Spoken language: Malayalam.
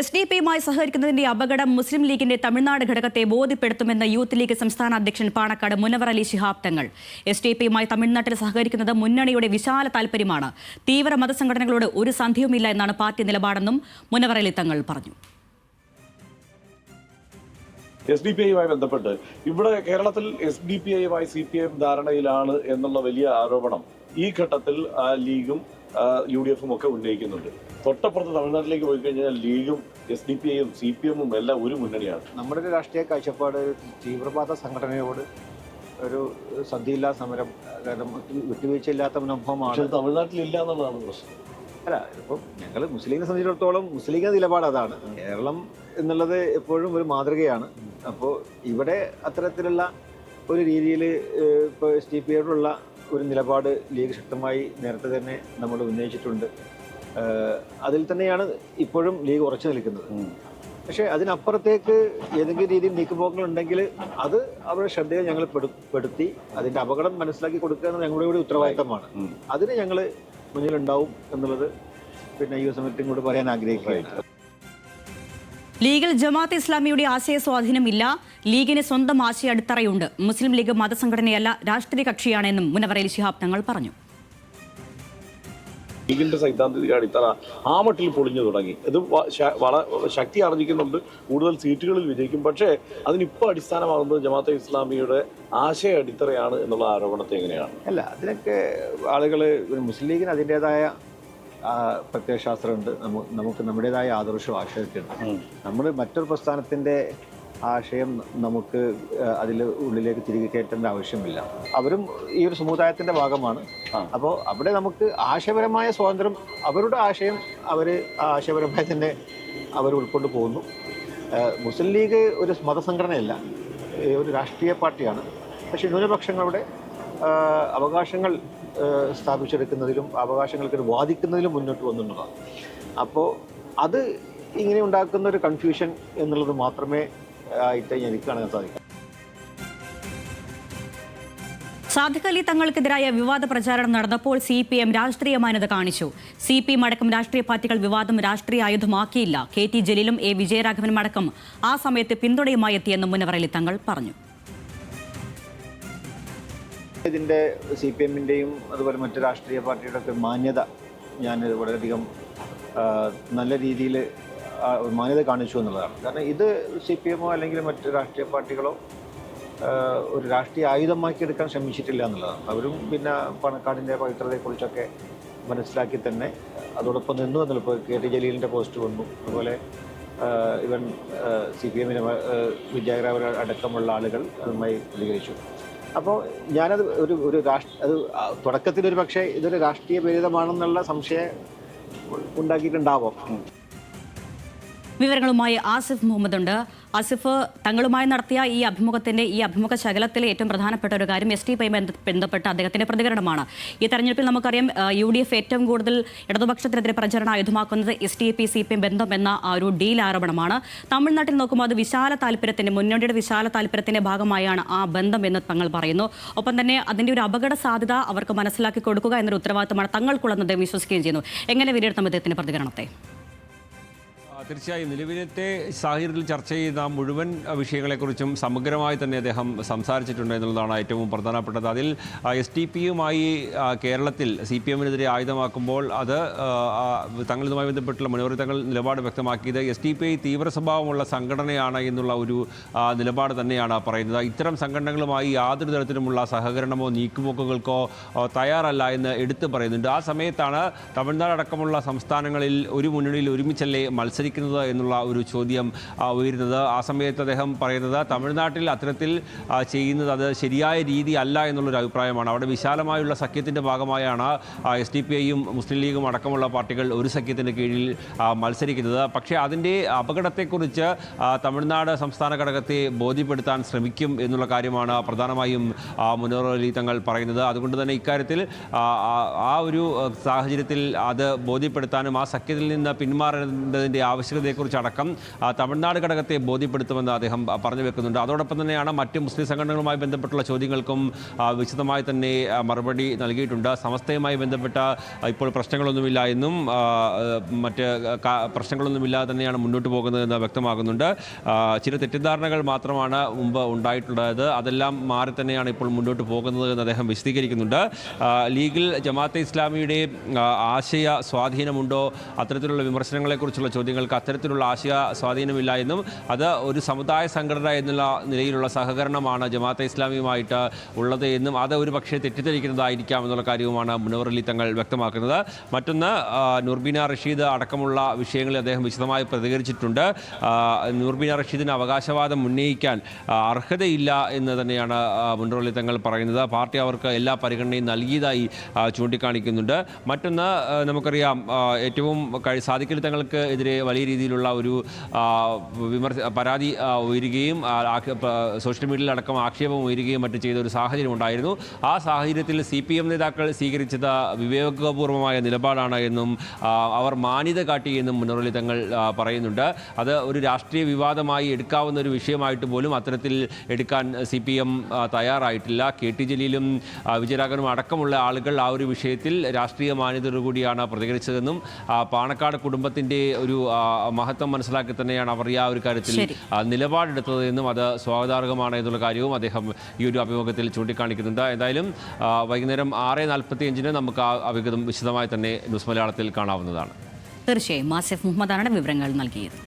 SDP-യുമായി സഹകരിക്കുന്നതിന്റെ അപകടം മുസ്ലിം ലീഗിന്റെ തമിഴ്നാട് ഘടകത്തെ ബോധ്യപ്പെടുത്തുമെന്ന് യൂത്ത് ലീഗ് സംസ്ഥാന അധ്യക്ഷൻ പാണക്കാട് മുനവർ അലി ശിഹാബ് തങ്ങൾ. SDP-യുമായി തമിഴ്നാട്ടിൽ സഹകരിക്കുന്നത് മുന്നണിയുടെ വിശാല താൽപര്യമാണ്. തീവ്ര മതസംഘടനകളോട് ഒരു സന്ധിയുമില്ല എന്നാണ് പാർട്ടി നിലപാടെന്നും മുനവർ അലി തങ്ങൾ പറഞ്ഞു. SDP-യുമായി ബന്ധപ്പെട്ട് ഇവിടെ കേരളത്തിൽ SDP-യുമായി CPM ധാരണയിലാണ് എന്നുള്ള വലിയ ആരോപണം ഈ ഘട്ടത്തിൽ ലീഗും UDF-ഉം ഒക്കെ ഉന്നയിക്കുന്നുണ്ട്. തൊട്ടപ്പുറത്ത് തമിഴ്നാട്ടിലേക്ക് പോയി കഴിഞ്ഞാൽ ലീഗും SDP-യും CPM-ഉം എല്ലാം ഒരു മുന്നണിയാണ്. നമ്മുടെ ഒരു രാഷ്ട്രീയ കാഴ്ചപ്പാട് തീവ്രവാദ സംഘടനയോട് ഒരു സന്ധിയില്ലാ സമരം, വിട്ടുവീഴ്ചയില്ലാത്ത മനോഭാവമാണ്. തമിഴ്നാട്ടിലില്ല എന്നുള്ളതാണ് പ്രശ്നം. അല്ല, ഇപ്പം ഞങ്ങൾ മുസ്ലിം ലീഗിനെ സംബന്ധിച്ചിടത്തോളം മുസ്ലിം ലീഗിന്റെ നിലപാട് അതാണ്. കേരളം എന്നുള്ളത് എപ്പോഴും ഒരു മാതൃകയാണ്. അപ്പോൾ ഇവിടെ അത്തരത്തിലുള്ള ഒരു രീതിയിൽ ഇപ്പോൾ SDP-യോടുള്ള ഒരു നിലപാട് ലീഗ് ശക്തമായി നേരത്തെ തന്നെ നമ്മൾ ഉന്നയിച്ചിട്ടുണ്ട്. അതിൽ തന്നെയാണ് ഇപ്പോഴും ലീഗ് ഉറച്ചു നിൽക്കുന്നത്. പക്ഷേ അതിനപ്പുറത്തേക്ക് ഏതെങ്കിലും രീതിയിൽ നീക്കുപോക്കുകൾ ഉണ്ടെങ്കിൽ അത് അവരുടെ ശ്രദ്ധയിൽ ഞങ്ങൾ പെടുത്തി അതിൻ്റെ അപകടം മനസ്സിലാക്കി കൊടുക്കുക എന്നത് ഞങ്ങളുടെ കൂടി ഉത്തരവാദിത്തമാണ്. അതിന് ഞങ്ങൾ മുന്നിലുണ്ടാവും എന്നുള്ളത് ഈ സമയത്തും കൂടി പറയാൻ ആഗ്രഹിക്കുകയാണ്. ലീഗിൽ ജമാഅത്തെ ഇസ്ലാമിയുടെ ആശയ സ്വാധീനമില്ല. ലീഗിന് സ്വന്തം ആശയ അടിത്തറയുണ്ട്. മുസ്ലിം ലീഗ് മതസംഘടനയല്ല, രാഷ്ട്രീയ കക്ഷിയാണെന്നും മുനവർ അലി ശിഹാബ് തങ്ങൾ പറഞ്ഞു. ലീഗിന്റെ സൈദ്ധാന്തിക അടിത്തറ ആ മട്ടിൽ പൊളിഞ്ഞു തുടങ്ങി. ഇത് ശക്തി ആർജിക്കുന്നുണ്ട്, കൂടുതൽ സീറ്റുകളിൽ വിജയിക്കും. പക്ഷേ അതിനിപ്പോൾ അടിസ്ഥാനമാകുന്നത് ജമാഅത്തെ ഇസ്ലാമിയുടെ ആശയ അടിത്തറയാണ് എന്നുള്ള ആരോപണത്തെ എങ്ങനെയാണ്? അല്ല, അതിനൊക്കെ ആളുകൾ മുസ്ലിം ലീഗിന് അതിൻ്റെതായ പ്രത്യയശാസ്ത്രമുണ്ട്. നമുക്ക് നമ്മുടേതായ ആദർശവും ആശയമൊക്കെ ഉണ്ട്. നമ്മൾ മറ്റൊരു പ്രസ്ഥാനത്തിൻ്റെ ആശയം നമുക്ക് അതിൽ ഉള്ളിലേക്ക് തിരികെ കയറ്റേണ്ട ആവശ്യമില്ല. അവരും ഈ ഒരു സമുദായത്തിൻ്റെ ഭാഗമാണ്. അപ്പോൾ അവിടെ നമുക്ക് ആശയപരമായ സ്വാതന്ത്ര്യം, അവരുടെ ആശയം അവർ ആശയപരമായി തന്നെ അവർ ഉൾക്കൊണ്ട് പോകുന്നു. മുസ്ലിം ലീഗ് ഒരു മതസംഘടനയല്ല, ഒരു രാഷ്ട്രീയ പാർട്ടിയാണ്. പക്ഷേ ന്യൂനപക്ഷങ്ങളുടെ അവകാശങ്ങൾ സ്ഥാപിച്ചെടുക്കുന്നതിലും അവകാശങ്ങൾക്ക് വാദിക്കുന്നതിലും മുന്നോട്ട് വന്നിട്ടുള്ളതാണ്. അപ്പോൾ അത് ഇങ്ങനെ ഉണ്ടാക്കുന്ന ഒരു കൺഫ്യൂഷൻ എന്നുള്ളത് മാത്രമേ ആയിട്ട് എനിക്ക് കാണാൻ സാധിക്കും. സാദിഖ് അലി തങ്ങൾക്കെതിരായ വിവാദ പ്രചാരണം നടന്നപ്പോൾ CPM രാഷ്ട്രീയ മാന്യത കാണിച്ചു. CPM അടക്കം രാഷ്ട്രീയ പാർട്ടികൾ വിവാദം രാഷ്ട്രീയ ആയുധമാക്കിയില്ല. KT ജലീലും A വിജയരാഘവനും അടക്കം ആ സമയത്ത് പിന്തുണയുമായി എത്തിയെന്നും മുനവർ അലി തങ്ങൾ പറഞ്ഞു. ഇതിൻ്റെ CPM-ൻ്റെയും അതുപോലെ മറ്റ് രാഷ്ട്രീയ പാർട്ടിയുടെ ഒക്കെ മാന്യത ഞാൻ വളരെയധികം നല്ല രീതിയിൽ മാന്യത കാണിച്ചു എന്നുള്ളതാണ്. കാരണം ഇത് CPM-ഓ അല്ലെങ്കിൽ മറ്റ് രാഷ്ട്രീയ പാർട്ടികളോ ഒരു രാഷ്ട്രീയ ആയുധമാക്കി എടുക്കാൻ ശ്രമിച്ചിട്ടില്ല എന്നുള്ളതാണ്. അവരും പാണക്കാടിൻ്റെ പവിത്രതയെക്കുറിച്ചൊക്കെ മനസ്സിലാക്കി തന്നെ അതോടൊപ്പം നിന്നു എന്നുള്ള. ഇപ്പോൾ KT ജലീലിൻ്റെ പോസ്റ്റ് വന്നു, അതുപോലെ ഇവൻ CPM-ന് വിജയരാഘവൻ അടക്കമുള്ള ആളുകൾ അതുമായി പ്രതികരിച്ചു. അപ്പോൾ ഞാനത് അത് തുടക്കത്തിൽ ഒരു പക്ഷേ ഇതൊരു രാഷ്ട്രീയ പ്രേരിതമാണെന്നുള്ള സംശയം ഉണ്ടാക്കിയിട്ടുണ്ടാവാം. വിവരങ്ങളുമായി ആസിഫ് മുഹമ്മദ് ഉണ്ട്. ആസിഫ്, തങ്ങളുമായി നടത്തിയ ഈ അഭിമുഖ ശകലത്തിലെ ഏറ്റവും പ്രധാനപ്പെട്ട ഒരു കാര്യം SDP-യുമായി ബന്ധപ്പെട്ട അദ്ദേഹത്തിന്റെ പ്രതികരണമാണ്. ഈ തെരഞ്ഞെടുപ്പിൽ നമുക്കറിയാം UDF ഏറ്റവും കൂടുതൽ ഇടതുപക്ഷത്തിനെതിരെ പ്രചരണം ആയുധമാക്കുന്നത് SDP-CPM ബന്ധം എന്ന ഒരു ഡീൽ ആരോപണമാണ്. തമിഴ്നാട്ടിൽ നോക്കുമ്പോൾ അത് വിശാല താല്പര്യത്തിന്റെ, മുന്നണിയുടെ വിശാല താല്പര്യത്തിന്റെ ഭാഗമായാണ് ആ ബന്ധം എന്ന് തങ്ങൾ പറയുന്നു. ഒപ്പം തന്നെ അതിന്റെ ഒരു അപകട സാധ്യത അവർക്ക് മനസ്സിലാക്കി കൊടുക്കുക എന്നൊരു ഉത്തരവാദിത്തമാണ് തങ്ങൾക്കുള്ളതെന്ന് അദ്ദേഹം വിശ്വസിക്കുകയും ചെയ്യുന്നു. എങ്ങനെ വിലയിരുത്തും അദ്ദേഹത്തിന്റെ പ്രതികരണത്തെ? തീർച്ചയായും നിലവിലത്തെ സാഹചര്യത്തിൽ ചർച്ച ചെയ്യുന്ന മുഴുവൻ വിഷയങ്ങളെക്കുറിച്ചും സമഗ്രമായി തന്നെ അദ്ദേഹം സംസാരിച്ചിട്ടുണ്ട് എന്നുള്ളതാണ് ഏറ്റവും പ്രധാനപ്പെട്ടത്. അതിൽ SDP-യുമായി കേരളത്തിൽ CPM-നെതിരെ ആയുധമാക്കുമ്പോൾ അത് തങ്ങളുമായി ബന്ധപ്പെട്ടുള്ള മുനവർ തങ്ങൾ നിലപാട് വ്യക്തമാക്കിയത് SDP തീവ്ര സ്വഭാവമുള്ള സംഘടനയാണ് എന്നുള്ള ഒരു നിലപാട് തന്നെയാണ് പറയുന്നത്. ഇത്തരം സംഘടനകളുമായി യാതൊരു തരത്തിലുമുള്ള സഹകരണമോ നീക്കുപോക്കുകൾക്കോ തയ്യാറല്ല എന്ന് എടുത്തു പറയുന്നുണ്ട്. ആ സമയത്താണ് തമിഴ്നാട് അടക്കമുള്ള സംസ്ഥാനങ്ങളിൽ ഒരു മുന്നണിയിൽ ഒരുമിച്ചല്ലേ മത്സരിക്കുന്നത് എന്നുള്ള ഒരു ചോദ്യം ഉയരുന്നത്. ആ സമയത്ത് അദ്ദേഹം പറയുന്നത് തമിഴ്നാട്ടിൽ അത്തരത്തിൽ ചെയ്യുന്നത് അത് ശരിയായ രീതി അല്ല എന്നുള്ളൊരു അഭിപ്രായമാണ്. അവിടെ വിശാലമായുള്ള സഖ്യത്തിൻ്റെ ഭാഗമായാണ് SDP-യും മുസ്ലിം ലീഗും അടക്കമുള്ള പാർട്ടികൾ ഒരു സഖ്യത്തിൻ്റെ കീഴിൽ മത്സരിക്കുന്നത്. പക്ഷേ അതിൻ്റെ അപകടത്തെക്കുറിച്ച് തമിഴ്നാട് സംസ്ഥാന ഘടകത്തെ ബോധ്യപ്പെടുത്താൻ ശ്രമിക്കും എന്നുള്ള കാര്യമാണ് പ്രധാനമായും മുനവർ അലി തങ്ങൾ പറയുന്നത്. അതുകൊണ്ട് തന്നെ ഇക്കാര്യത്തിൽ ആ ഒരു സാഹചര്യത്തിൽ അത് ബോധ്യപ്പെടുത്താനും ആ സഖ്യത്തിൽ നിന്ന് പിന്മാറേണ്ടതിൻ്റെ ആവശ്യം ആവശ്യകതയെക്കുറിച്ച് അടക്കം തമിഴ്നാട് ഘടകത്തെ ബോധ്യപ്പെടുത്തുമെന്ന് അദ്ദേഹം പറഞ്ഞു വെക്കുന്നുണ്ട്. അതോടൊപ്പം തന്നെയാണ് മറ്റ് മുസ്ലിം സംഘടനകളുമായി ബന്ധപ്പെട്ടുള്ള ചോദ്യങ്ങൾക്കും വിശദമായി തന്നെ മറുപടി നൽകിയിട്ടുണ്ട്. സമസ്തയുമായി ബന്ധപ്പെട്ട ഇപ്പോൾ പ്രശ്നങ്ങളൊന്നുമില്ല എന്നും മറ്റ് പ്രശ്നങ്ങളൊന്നുമില്ലാതെ തന്നെയാണ് മുന്നോട്ട് പോകുന്നതെന്ന് വ്യക്തമാകുന്നുണ്ട്. ചില തെറ്റിദ്ധാരണകൾ മാത്രമാണ് മുമ്പ് ഉണ്ടായിട്ടുള്ളത്, അതെല്ലാം മാറി തന്നെയാണ് ഇപ്പോൾ മുന്നോട്ട് പോകുന്നത് എന്ന് അദ്ദേഹം വിശദീകരിക്കുന്നുണ്ട്. ലീഗിൽ ജമാഅത്തെ ഇസ്ലാമിയുടെ ആശയ സ്വാധീനമുണ്ടോ, അത്തരത്തിലുള്ള വിമർശനങ്ങളെക്കുറിച്ചുള്ള ചോദ്യങ്ങൾക്ക് അത്തരത്തിലുള്ള ആശയ സ്വാധീനമില്ല എന്നും അത് ഒരു സമുദായ സംഘടന എന്നുള്ള നിലയിലുള്ള സഹകരണമാണ് ജമാഅത്തെ ഇസ്ലാമിയുമായിട്ട് ഉള്ളത് എന്നും അത് ഒരു പക്ഷേ തെറ്റിദ്ധരിക്കുന്നതായിരിക്കാം എന്നുള്ള കാര്യവുമാണ് മുനവർ അലി തങ്ങൾ വ്യക്തമാക്കുന്നത്. മറ്റൊന്ന്, നൂർബീന റഷീദ് അടക്കമുള്ള വിഷയങ്ങളിൽ അദ്ദേഹം വിശദമായി പ്രതികരിച്ചിട്ടുണ്ട്. നൂർബീന റഷീദിന് അവകാശവാദം ഉന്നയിക്കാൻ അർഹതയില്ല എന്ന് തന്നെയാണ് മുനവർ അലി തങ്ങൾ പറയുന്നത്. പാർട്ടി അവർക്ക് എല്ലാ പരിഗണനയും നൽകിയതായി ചൂണ്ടിക്കാണിക്കുന്നുണ്ട്. മറ്റൊന്ന്, നമുക്കറിയാം ഏറ്റവും സാദിഖ് അലി തങ്ങൾക്ക് എതിരെ വലിയ രീതിയിലുള്ള ഒരു പരാതി ഉയരുകയും സോഷ്യൽ മീഡിയയിൽ അടക്കം ആക്ഷേപം ഉയരുകയും മറ്റും ചെയ്ത ഒരു സാഹചര്യം ഉണ്ടായിരുന്നു. ആ സാഹചര്യത്തിൽ CPM നേതാക്കൾ സ്വീകരിച്ചത് വിവേകപൂർവമായ നിലപാടാണ് എന്നും അവർ മാന്യത കാട്ടി എന്നും മുനവർ അലി തങ്ങൾ പറയുന്നുണ്ട്. അത് ഒരു രാഷ്ട്രീയ വിവാദമായി എടുക്കാവുന്ന ഒരു വിഷയമായിട്ട് പോലും അത്തരത്തിൽ എടുക്കാൻ CPM തയ്യാറായിട്ടില്ല. KT ജലീലും വിജയരാഘവനും അടക്കമുള്ള ആളുകൾ ആ ഒരു വിഷയത്തിൽ രാഷ്ട്രീയ മാന്യതയോടുകൂടിയാണ് പ്രതികരിച്ചതെന്നും പാണക്കാട് കുടുംബത്തിൻ്റെ ഒരു മഹത്വം മനസ്സിലാക്കി തന്നെയാണ് അവർ ആ ഒരു കാര്യത്തിൽ നിലപാടെടുത്തത് എന്നും അത് സ്വാഗതാർഹമാണ് എന്നുള്ള കാര്യവും അദ്ദേഹം ഈ ഒരു അഭിമുഖത്തിൽ ചൂണ്ടിക്കാണിക്കുന്നുണ്ട്. എന്തായാലും വൈകുന്നേരം 6:45 നമുക്ക് ആ അഭിമുഖം വിശദമായി തന്നെ ന്യൂസ് മലയാളത്തിൽ കാണാവുന്നതാണ്. തീർച്ചയായും ആസിഫ് മുഹമ്മദാണ് വിവരങ്ങൾ നൽകിയത്.